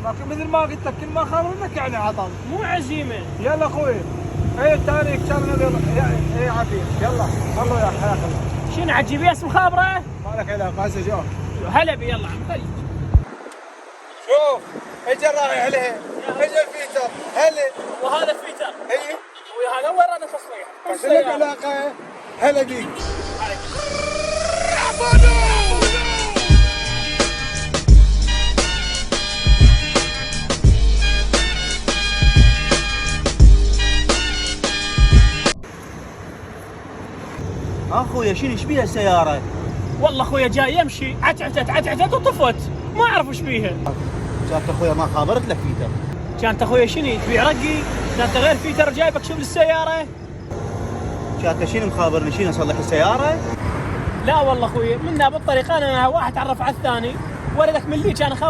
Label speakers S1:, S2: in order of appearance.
S1: لكن مثل ما قلت لك كل ما خابر منك يعني عطل.
S2: مو عزيمه.
S1: يلا اخوي. اي الثاني كان اي عفيف. يلا الله يا حياك الله.
S2: شنو عجيب اسم خابره؟
S1: ما لك علاقه هسه جاء.
S2: هلا بي يلا عم خليك.
S1: شوف اجى رايح عليه اجى الفيتر هلا.
S2: وهذا فيتر.
S1: اي
S2: وهذا وين انا تصليح؟
S1: بس لك علاقه هلا بيك.
S3: اخويا شنو ايش بيها السياره؟
S2: والله اخويا جاي يمشي عتعتت وطفت، ما اعرف وش بيها.
S3: كانت اخويا ما خابرت لك فيتر.
S2: كانت اخويا شنو تبيع رقي؟ كانت غير فيتر جايبك شوف السياره؟
S3: كانت شنو مخابرني شنو اصلح السياره؟
S2: لا والله اخويا منا بالطريق انا واحد تعرف على الثاني، ولدك من لي كان خبر